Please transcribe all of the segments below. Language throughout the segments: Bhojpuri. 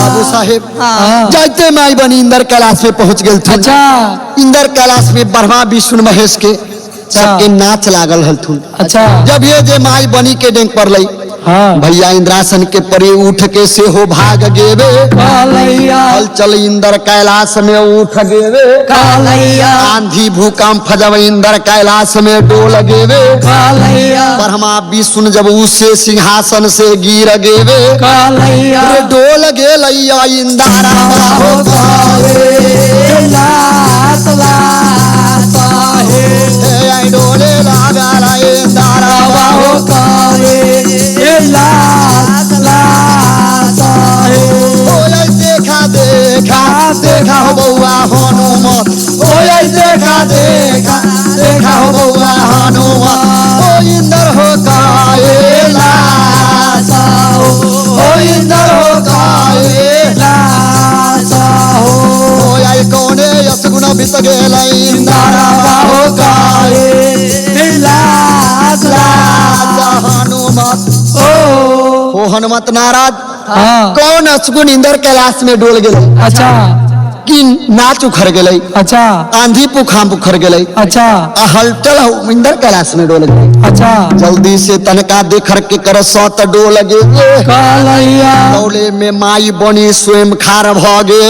बाबू साहेब जाते माई बनी इंदर कैलाश में पहुंच गए। अच्छा इंदर कैलाश में ब्रह्मा विष्णु महेश के सबके नाच लागल हलथुन। अच्छा जब ये जे माई बनी के डेंग पर लई भैया इंद्रासन के परे उठ के से हो भाग गेवे हल चल इंदर कैलाश में उठ गेवे आंधी भूकंप जब इंदर कैलाश में डोल गेवे ब्रह्मा विष्णु जब उससे सिंहासन से गिर गेवे डोल गेलैया इंदारा डोले लगा इंदारा देखा देखा देखा हो बउआ हनुमान देखा देखा देखा हो बउआ हनुमान ओ इंदर हो कायला ओ इंदर हो कायला ओ आई कोने यसगुण बित गेला इंदर हो कायला हनुमान ओ हनुमत नाराज कौन असगुन इंदर कैलाश में डोल गए। अच्छा कि नाच उखड़ गए। अच्छा आंधी पुखाम उखड़ गए। अच्छा हलचल इंदर कैलाश में डोल गए। अच्छा जल्दी से तनका देखर के कर सत डोल गए। डोले में माई बनी स्वयं खार भ गए।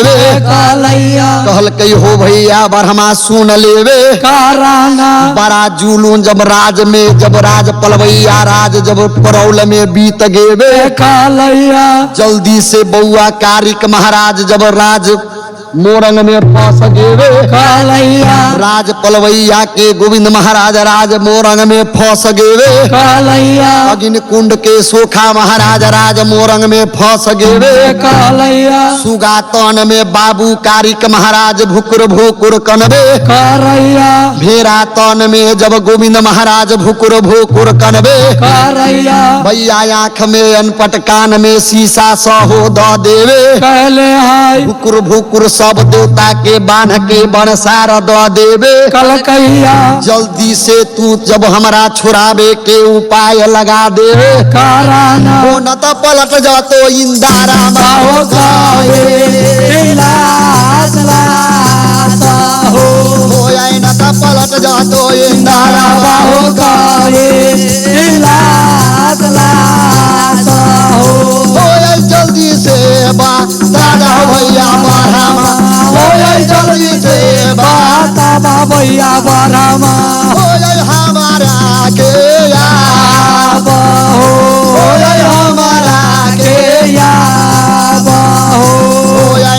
कहल कई हो भैया ब्रह्मा सुन लेवे बड़ा जुलून जब राज में जब राज पलवैया राज जब परौल में बीत गेवे। जल्दी से बउआ कारिक महाराज जब राज मोरंग में फंस गेवे राज पलवैया के गोविंद महाराज राज मोरंग में फंस गेवे अगिन कुंड के सोखा महाराज राज मोरंग में फंस गेवे सुगा तन में बाबू कारिक महाराज भुकुर भुकुर कनबे भेरा तन में जब गोविंद महाराज भुकुर भुकुर कनबे भैया आंख में अनपट कान में शीशा सहो द देवे भुकुर भुकुर सब देवता के बांध के बनसार द देवे जल्दी से तू जब हमरा छुड़ावे के उपाय लगा देवे वो न तो पलट जातो इंदारा न तो पलट जातो इंदारा जल्दी से दादा भैया जल्दी से भैया बरामा हमारा के हमारा के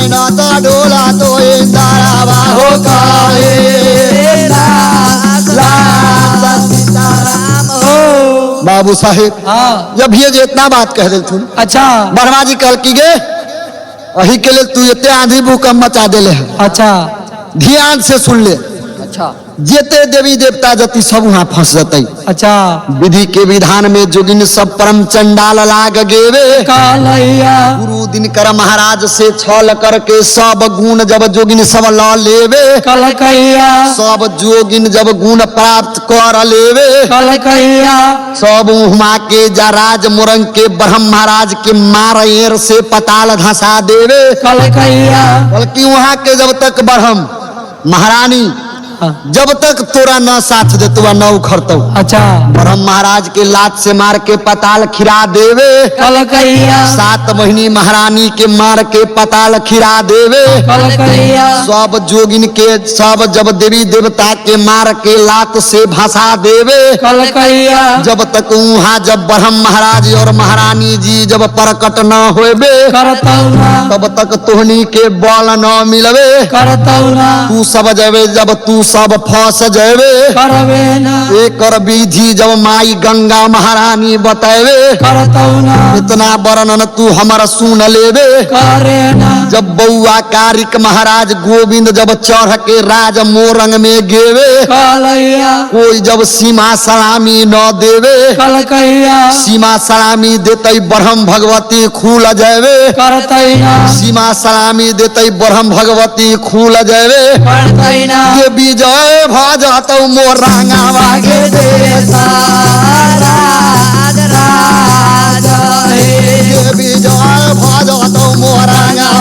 न तो डोला तो इंदारा हो बाबू साहेब जब ये इतना बात कह देते। अच्छा ब्रह्मा जी कल की गए वही के लिए तू इतने आंधी भूकंप मचा देले है। अच्छा ध्यान से सुन ले। अच्छा जेते देवी देवता जति सब वहां फंस जते। अच्छा विधि के विधान में जोगिन सब परम चंडाल लाग गेवे गुरु दिनकर महाराज से छल करके सब गुण जब जोगिन सब ल लेवे सब जोगिन जब गुण प्राप्त कर लेवे सब हुमा के राज मोरंग के ब्रह्म महाराज के मार से पताल धसा देवे बल्कि वहां के जब तक ब्रह्म महारानी जब तक तोरा न साथ दे तुआ न उखड़तो। अच्छा ब्रह्म महाराज के लात से मार के पताल खिरा देवे 7 महीनी महारानी के मार के पताल खिरा देवे सब जोगिन के सब जब देवी देवता के मार के लात से भसा देवे जब तक वहाँ जब ब्रह्म महाराज और महारानी जी जब प्रकट न होबे तब तक तोहनी के बल न मिलवे तू सब जब तू सब फंस जावे एक विधि जब माई गंगा महारानी बतावे इतना वर्णन तू हमारा सुन लेवे जब बउआ कारिक महाराज गोविंद जब चढ़ के राज मोरंग में गेवे कोई जब सीमा सलामी न देवे सीमा सलामी देते ब्रह्म भगवती खुल जावे सीमा सलामी देते ब्रह्म भगवती खुल जावे ये विजय भजत मोर रंगावा के देसा राज राज हे विजय भजत मोर रंगा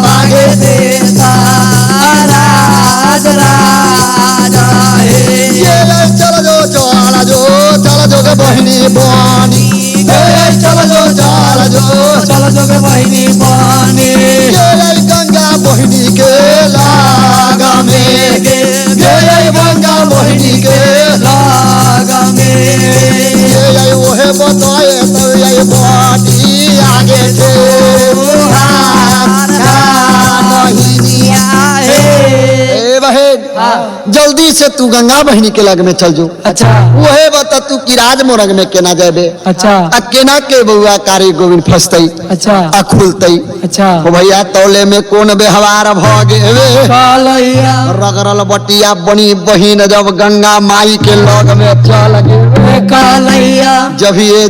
जल्दी से तू गंगा बहिनी के लग में चल जो। अच्छा वहे बता तू कि राज मोरग में केना जाबे। अच्छा आ केना के बउआ कारी गोविंद फसतई अच्छा आ खुलतई। अच्छा ओ भैया तौले में कौन बेहवार भ गेवे। कालैया रगरल बटिया बनी बहिन जब गंगा माई के लग में चल गेवे। कालैया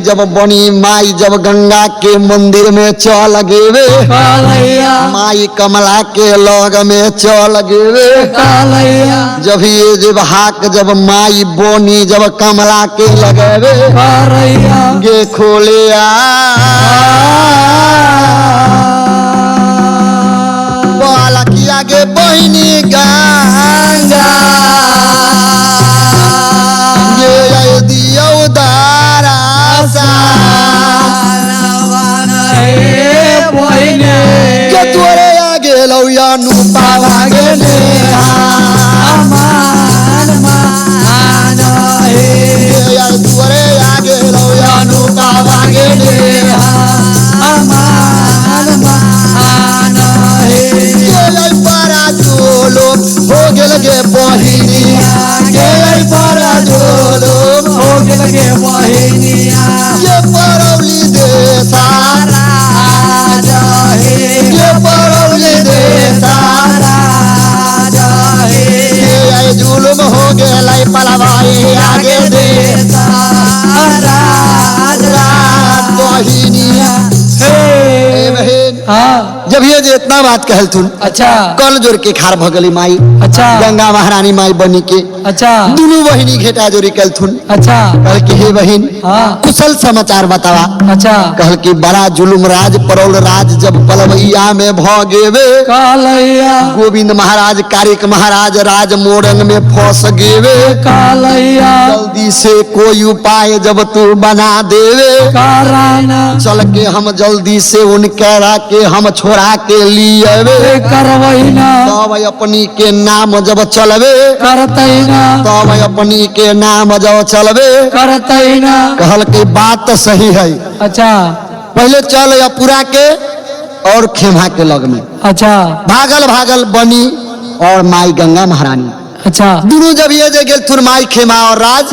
जब बनी माई जब गंगा के मंदिर में चल गेवे। कालैया माई कमला के लग में चल गेवे। कालैया जब हाक जब माई बोनी जब कमला के लगेवे। कालैया गे खोले बालकिया गे बहिनी गंगा गे दियो दारा के तोरे आगे लौया नु पावा गे ने तोरे आगे लौया नु पावा गे ने पारा झोलो हो गेल गे बहिनिया गे पारा झोलो हो गेल गे बहिनिया ये परौली दे सारा ये परौली दे सारा ये जुलुम हो गेल पलवाई आगे दे सारा बहिनिया। हे बहन जब ये जे इतना बात कहल थुन। अच्छा कल जोर के खार भगली माई। अच्छा गंगा महारानी माई बनी के अच्छा दोनों बहिनी घेटा जोरी कल थुन। अच्छा कहल की हे बहिन कुशल समाचार बतावा। अच्छा कहल की बड़ा जुलुम राज परौल राज जब पलवैया में भ गेवे। कालैया गोविंद महाराज कारिक महाराज राज मोरंग में फंस गेवे। कालैया जल्दी से कोई उपाय जब तू बना देवे। कारायना चल के हम जल्दी से उनकरा के हम छोड़ा के लिए करवैना तब अपनी के नाम जब चलवे। करतैना तब अपनी के नाम जब चलवे। करतैना कहल की बात तो सही है। अच्छा पहले चल या पूरा के और खेमा के लग में। अच्छा भागल भागल बनी और माई गंगा महारानी। अच्छा दोनों जब ये जे गेल थुर माई खेमा और राज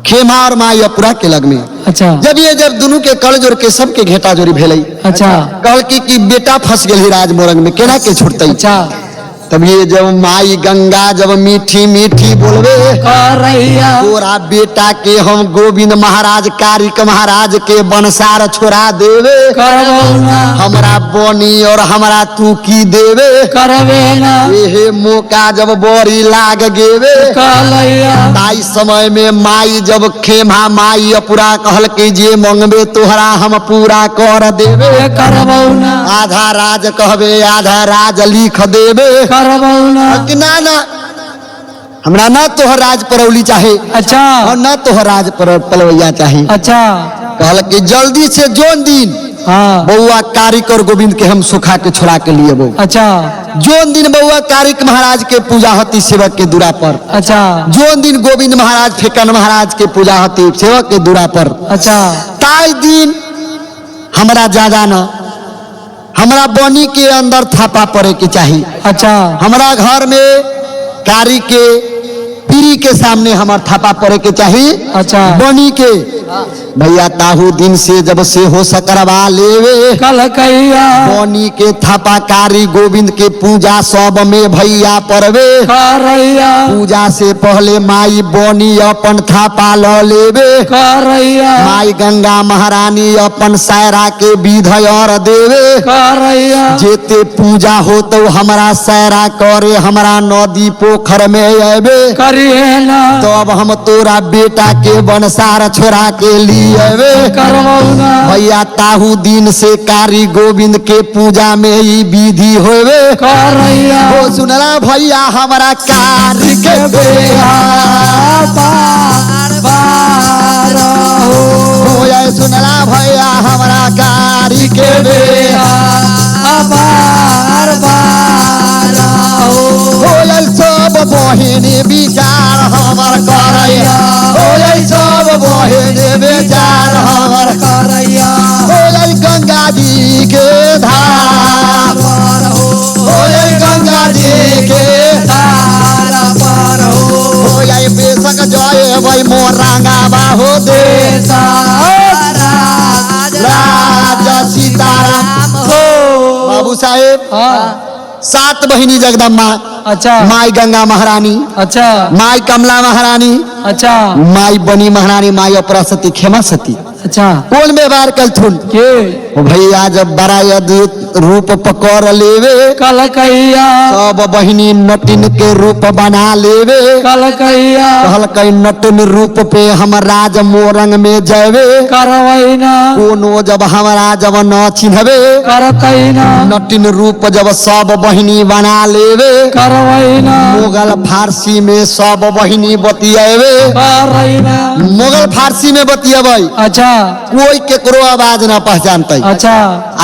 खेमा और माई अपुरा के लग में। अच्छा जब दोनों के कल जोड़ के सबके घेटा जोड़ी भेलई। अच्छा कहल की बेटा फंस गेल राज मोरंग में केना के छुटतई। अच्छा तब ये जब माई गंगा जब मीठी मीठी बोलवे। करैया तोरा बेटा के हम गोविंद महाराज कारिक महाराज के बनसार छोड़ा देवे। करवौना हमरा बनी और हमरा तू की देवे। करवेना ये मौका जब बोरी लाग गेवे। कालैया ताई समय में माई जब खेमा माई अपुरा कहल के जे मंगबे तोहरा हम पूरा कर देवे। करवौना आधा राज कहबे आधा राज लिख देवे। करवौना कि ना हमरा ना तोहर राज परौली चाहे। अच्छा और ना तोहर राज पलवैया चाहे। अच्छा कहल कि जल्दी से जोन दिन हाँ बउआ कारिक और गोविंद के हम सुखा के छोड़ा के लिए बउ। अच्छा जोन दिन बउआ कारिक महाराज के पूजा होती सेवक के दूरा पर। अच्छा जोन दिन गोविंद महाराज फेकन महाराज के पूजा होती सेवक के दूरा पर। अच्छा ताई दिन हमरा ज्यादा न हमरा बनी के अंदर थापा पड़े के चाहिए। अच्छा हमरा घर में कारी के पीरी के सामने हमार थापा पड़े के चाहिए। अच्छा बनी के भैया ताहू दिन से जब से हो सकरवा लेवे। कलकैया बनी के थापा कारी गोविंद के पूजा सब में भैया परवे। करैया पूजा से पहले माई बनी अपन थापा ल लेवे। करैया माई गंगा महारानी अपन सायरा के विधय और देवे। करैया जेते पूजा हो तो हमरा सायरा करे हमरा नदी पोखर में आवे। करिएना तो अब हम तोरा बेटा के बनसार छोड़ा के लिए करवौना भैया ताहू दिन से कारी गोविंद के पूजा में ही विधि होवे। करैया वो सुनला भैया हमारा कारी के बार बार हो जाए। सुनला भैया हमारा कारी के बार बार हो जाए। सब बहिनी विचार हमर करैया हो जाए। सब बहिनी विचार हमर करैया हो जाए। गंगा जी के धार हो जाए। गंगा जी के धार वही मोरंगा बाहो देश राजा सीताराम हो बाबू साहेब हाँ 7 बहिनी जगदम्बा अच्छा माई गंगा महारानी अच्छा माई कमला महारानी अच्छा माई बनी महारानी माई अपरा सती खेमा सती अच्छा कौन व्यवहार कलथुन के ओ भैया जब बड़ा अद्भुत रूप पकड़ लेवे कलकैया सब बहिनी नटिन के रूप बना लेवे कलकैया कहल कई नटिन रूप पे हम राज मोरंग में जावे करवैना कोनो जब हमरा जब न चिन्हवे करतैना नटिन रूप जब सब बहिनी बना लेवे करवैना मुगल फारसी में सब बहिनी बतियावे करैना मुगल फारसी में बतियावे अच्छा कोई केकरो आवाज न पहचानते अच्छा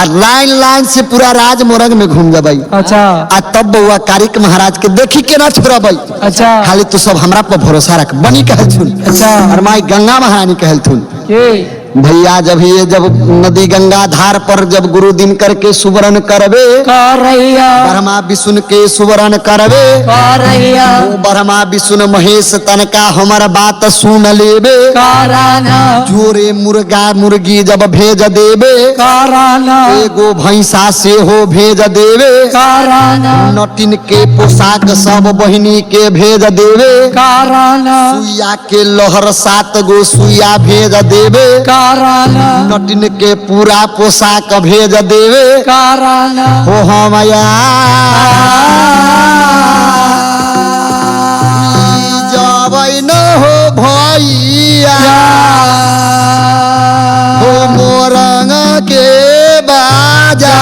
आ लाइन लाइन से पूरा राज मोरंग में घूम जबै अच्छा आ तब बउआ कारिक महाराज के देखी के ना छोड़बै अच्छा खाली तू सब हमरा पर भरोसा रख बनी कहलथुन अच्छा और माई गंगा महारानी कहलथुन के भैया जब ये जब नदी गंगा धार पर जब गुरु दिन करके सुवरण करबे करैया ब्रह्मा विष्णु के सुवरण करबे करैया ओ ब्रह्मा विष्णु महेश तनका हमर बात सुन लेबे कराना जोरे मुर्गा मुर्गी जब भेज देबे कराना एगो भैंसा से हो भेज देवे कराना नटिन के पोशाक सब बहिनी के भेज देवे कराना सुइया के लहर 7 गो सुइया भेज देवे कराना नटिन के पूरा पोशाक भेज देवे कराना हो हमया जबै न हो भैया हो मोरंग के बाजा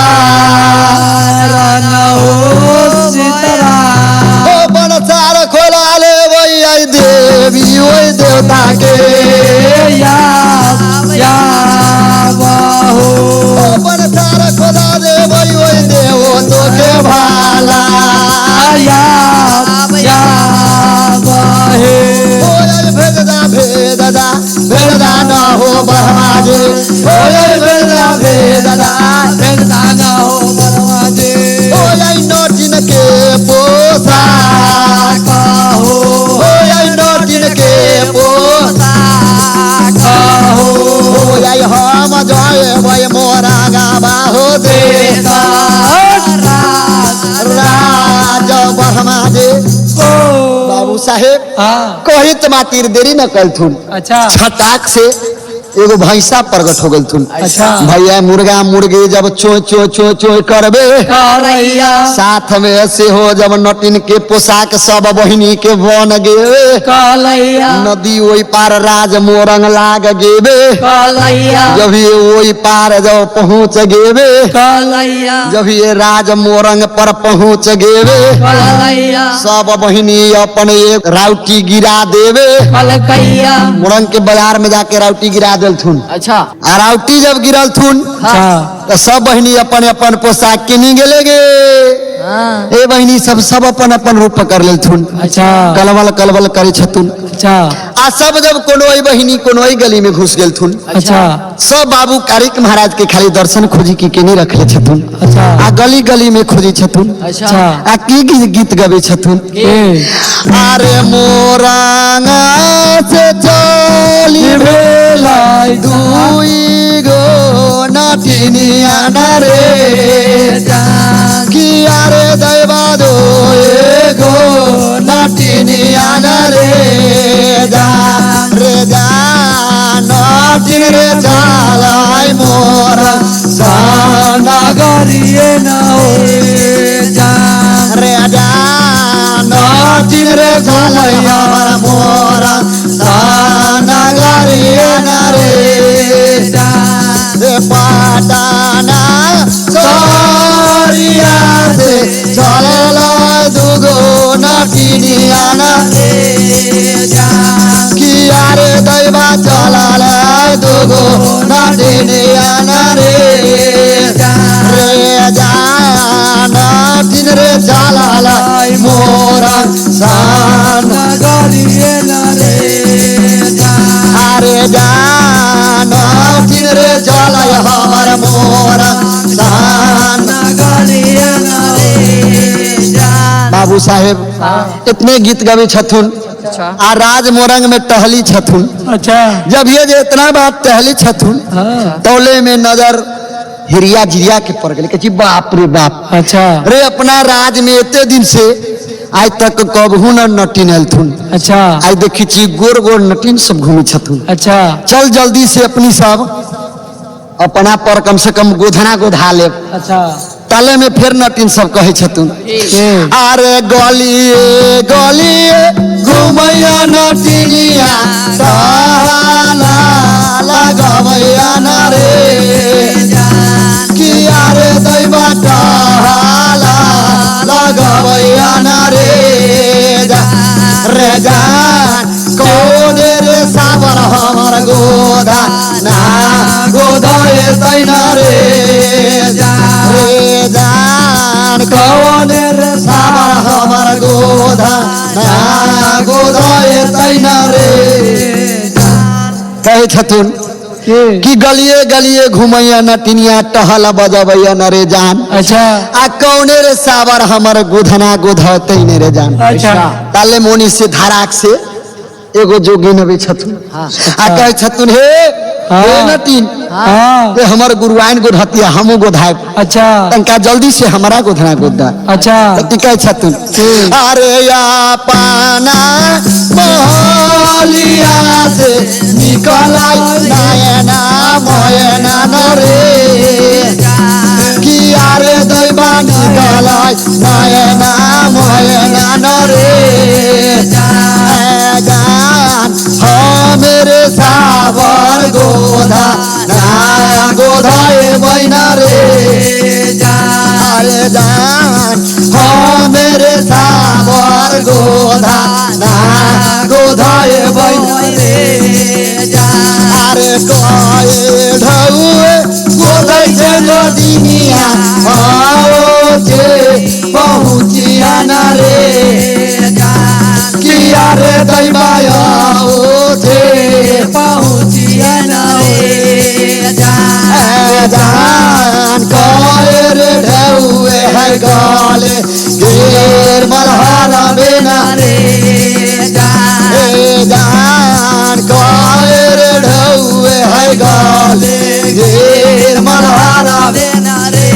ओ बनसार खोला ले भैया देवी ओई देवता के ओ बनसार खोला दे भई ओई देव तो के भाला ओ भेददा न हो बरमाजे ओ भेददा न हो बरमाजे ओ नटिन के पोशाक हो नटिन के पोशाक हो हम जय भय मोरा गाबा हो देश राज बरमाजे बाबू साहेब हाँ कही तो मातिर देरी न कलथुन अच्छा छटाक से एगो भैंसा प्रगट हो गलथुन अच्छा भैया मुर्गा मुर्गी जब चोय चोय चोय चोय करबे करैया साथ में से हो जब नटिन के पोशाक सब बहिनी के बन गेवे कलैया नदी ओई पार राज मोरंग लाग गेवे कलैया जब ये ओई पार जब पहुँच गेवे कलैया जब ये राज मोरंग पर पहुँच गेवे कलैया सब बहिनी अपन एक राउटी गिरा देवे कलकैया मोरंग के बाजार में जाके राउटी गिरा देलथुन अच्छा आ राउटी जब गिरलथुन अच्छा तो सब बहिनी अपन अपन पोशाक किनी गेले गे ए बहिनी सब अपन अपन रूप पकड़ लेलथुन अच्छा कलवल कलवल करे छथुन अच्छा आ सब जब कोनो बहिनी कोनो गली में घुस गेलथुन अच्छा सब बाबू कारिक महाराज के खाली दर्शन खोजी की केनी रखले छथुन अच्छा आ गली गली में खोजी छथुन अच्छा आ की गीत गबे छथुन अरे मोरंगा से चली भेलाई दुई गो नटिनिया रे कि अरे दैवा दो एगो नटिनिया रे जा नटिन रे चालाई मोर साना गरिए न जा रे जा नटिन रे चालैया मोर साना गरिए रे जा रे पाटाना सोरिया से चलला दुगो नटिनिया रे जा कि अरे दैवा चलला दुगो नटिनिया रे जा नटिन रे चलला मोरा सान गरिए न जा अरे जा नटिन रे चलय हमर मोरा सान गरिए न जा बाबू साहेब इतने गीत गवे छथुन अच्छा आ राज मोरंग में टहली छथुन। अच्छा जब ये जे इतना बात टहली छथुन हाँ तौले में नजर हिरिया जिरिया के पड़ गई कि बाप रे बाप अच्छा रे अपना राज में इतने दिन से आज तक कबहू न नटीन अलथुन। अच्छा आज देखी छी गोर गोर नटीन सब घूमी छथुन। अच्छा चल जल्दी से अपनी सब अपना पर कम से कम गोधना गोधा ले। अच्छा ताले में फिर नटीन सब कहे छथुन अरे गलिए गलिए घुमैया नटिनिया ताला लगवैया न रे कि अरे दैवा ताला लगवैया न रे जान कौन रे सावर हमर गोधा ना गोधाए तैन रे जान कौन रे सावर हमर गोधा ना गोधाए तैन रे कहे छथुन कि गलिए गलिए घुमैया नटिनिया टहल बजबैया न रे जान। अच्छा आ कौने रे सावर हमर गोधना गोधते ने रे जान। अच्छा ताले मोनी से धाराक से एगो जोगी नबी छथुन आ कहे छथुन हे हे नटिन हाँ ये हमर गुरुआइन गोधतिया हमू गोधाए अच्छा तनका जल्दी से हमारा गोधना गोदा। अच्छा तो कहे छथुन अरे या पाना मोहलिया से निकलाई नयना मोयना न रे कि अरे दैवा निकलाई नयना मोयना न रे जान हो मेरे सावर गोधा ना गोधाए बैना रे अरे जान हो मेरे सावर गोधा ना गोधाए बैना रे अरे कहे ढौए गोधै से नदिनिया आओ जे पहुँचिया न रे कि अरे दैवा आओ जे पहुँचिया न रे जान कहे रे ढौए है गाले घेर मल्हारा बेना रे जान कहे रे ढौए है गाले घेर मल्हारा बेना रे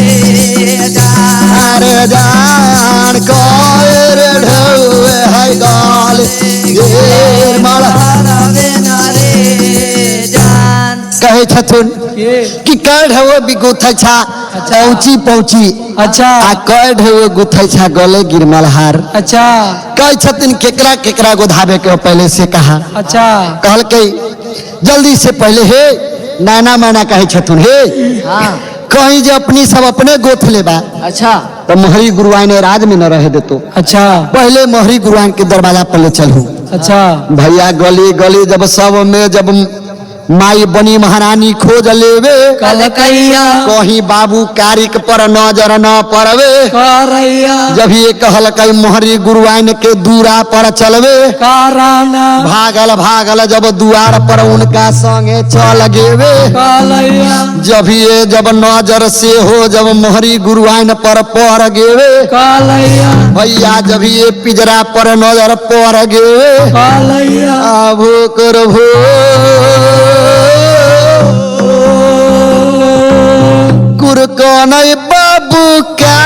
अरे जान कहे रे ढौए है गाले घेर मल्हारा बेना रे कहे छथुन कि कड़ है वो भी गुथै छा पहुंची पहुंची अच्छा आ कड़ है वो गुथै छा गले गिरमल हार। अच्छा कहे छथिन केकरा केकरा गोधावे के पहले से कहा अच्छा कहल के जल्दी से पहले हे नैना मैना कहे छथुन हे कहीं जे अपनी सब अपने गोथ लेबा अच्छा तो मोहरी गुरुआइन राज में न रहे देतो। अच्छा पहले मोहरी गुरुआइन के दरवाजा पर ले चलू अच्छा भैया गली गली जब सब में जब माई बनी महारानी खोज लेवे कलकैया कहीं बाबू कारिक पर नजर न पड़वे करैया जब ये कहल कई मोहरी गुरुआइन के दूरा पर चलवे कराना भागल भागल जब दुआर पर उनका संगे चल गेवे कलैया जब नजर से हो जब मोहरी गुरुआइन पर पड़ गेवे कलैया भैया जब ये पिजरा पर नजर पड़ गेवे कलैया आभो करभो कुरकनई बाबू का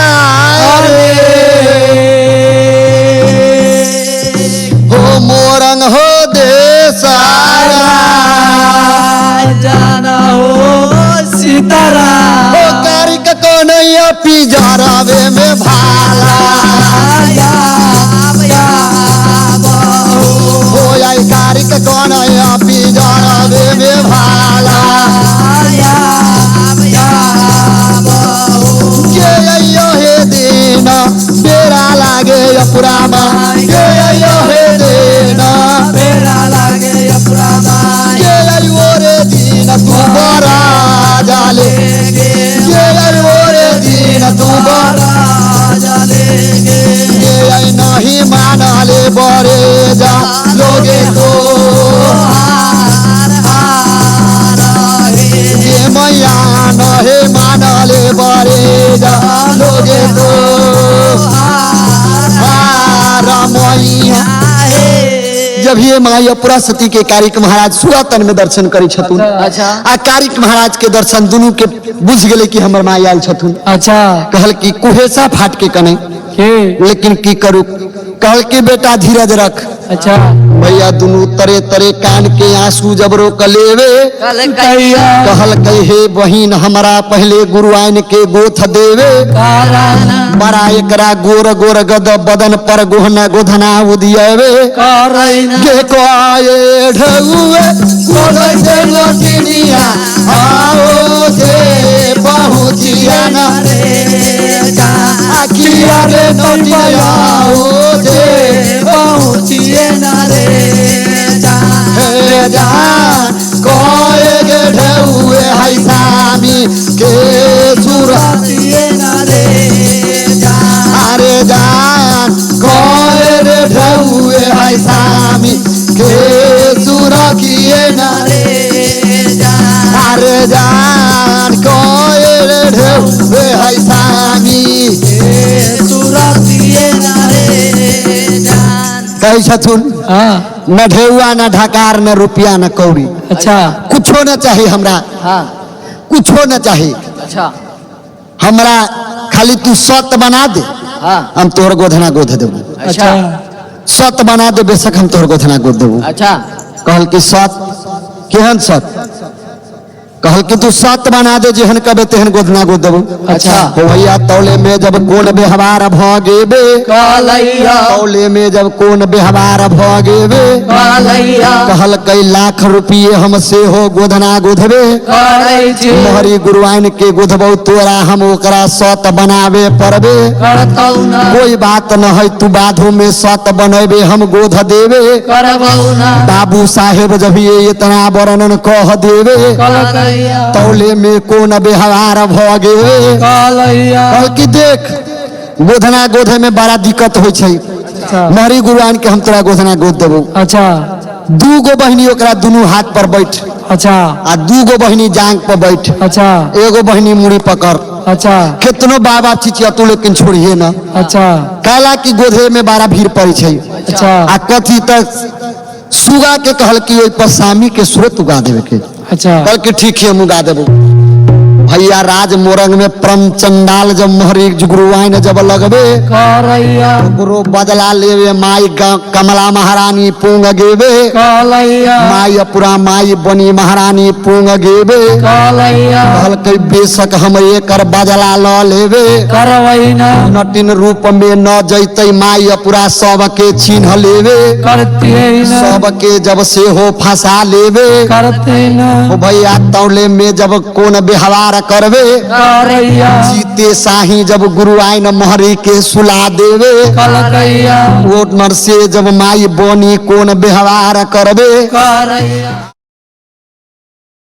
हो मोरंग हो देसारा जाना हो सीतारा हो कारिक कन्हैया पिजरावे में भाला हो आई कारिक कन्हैया पिजरावे में भाला हे देना बेरा लागे पुरामा हे देना बेरा लागे अपरामा रे दिन तू बरा जाले रे दिन तू बरा जाले नहीं मानले बरे जा लोगे तो मैया नहे मानले बरे जा लोगे तो मैया जब ये माई अपुरा सती के कारिक महाराज सुरतन में दर्शन करी छथुन अच्छा आ कारिक महाराज के दर्शन दुनू के बुझ गेले कि हमर माई आयल छथुन अच्छा कहल कि कुहेसा फाट के कने के लेकिन की करू कहल कि बेटा धीरज रख अच्छा भैया दुनू तरे तरे कान के आंसू जब रोक लेवे कैया कहल कहे बहिन हमरा पहले गुरु आइन के गोथ देवे काराना बड़ा एकरा गोर गोर गद बदन पर गोहना गोधना उदियावे करैना के कोए ढउए कोले से लसिनिया आओ से पहुंचिया ना रे जा आखिया रे नटिया आओ से पहुँचिए ना रे जा हे जान कोए गे ढउए है सामी के सुरा पहुँचिए ना रे जा अरे जान कोए रे ढउए है सामी के सुरा किए ना रे जा अरे जान कोए रे ढउए है सामी सुरतिए ना रे जान कही छथुन हाँ न ढेउआ न ढकार न रुपया न कौड़ी अच्छा कुछो न चाही हमरा हाँ कुछो न चाही अच्छा हमरा खाली तू सत बना दे हाँ हम तोहर गोधना गोध देबू अच्छा सत बना दे बेशक हम तोहर गोधना गोध देबू अच्छा कहल कि सत केहन सत कहल कि तू सत बना दे जेहन कबे तेहन गोधना गोद देबू अच्छा। हो भैया तौले में जब कोन बेहवार भ गेबे कालैया तौले में जब कोन बेहवार भ गेबे कालैया कहल कई लाख रुपये हमसे हो गोधना गोधबे करै छी मोहरी गुरुआइन के गोधबौ तोरा हम ओकरा सत बनावे पड़बे करतौ ना कोई बात न है तू बाधो में सत बनेबे हम गोध देवे करबौ ना बाबू साहेब जब ये इतना वर्णन कह देवे कलकैया तौले में कोन बेहवार भ गे कालैया कहल कि देख गोधना गोधे में बड़ा दिक्कत होइ छै अच्छा मोहरी गुरुआइन के हम तोरा गोधना गोद देबो अच्छा दू गो बहिनी ओकरा दुनू हाथ पर बैठ अच्छा आ दू गो बहिनी जांग पर बैठ अच्छा एगो बहिनी मुड़ी पकड़ अच्छा कितनो बाबा चिचिया तू लेकिन छोड़िए ना अच्छा कहला कि गोधे में बड़ा भीड़ पड़ी छै अच्छा आ कथी तक सुगा के कहल कि ओइ पर सामी के सूरत उगा देवे के अच्छा कहल कि ठीक है हम उगा देबो भैया राज मोरंग में परम चंडाल जब मोहरी गुरुआइन जब लगबे करैया गुरु बदला लेवे माई कमला महारानी पूंग गेबे कालैया माई अपुरा माई बनी महारानी पूंग गेबे कालैया कहल कि बेशक हम एकर बदला ल लेवे करवैना नटिन रूप में न जैते माई अपुरा सबके चिन्ह लेवे करते ना सबके जब से हो फंसा लेवे करते ना ओ भैया तौले में जब कोन बेहवार करवे करैया जीते साही जब गुरुआइन मोहरी के सुला देवे कलकैया वो नर से जब माई बोनी कोन बेहवार करवे करैया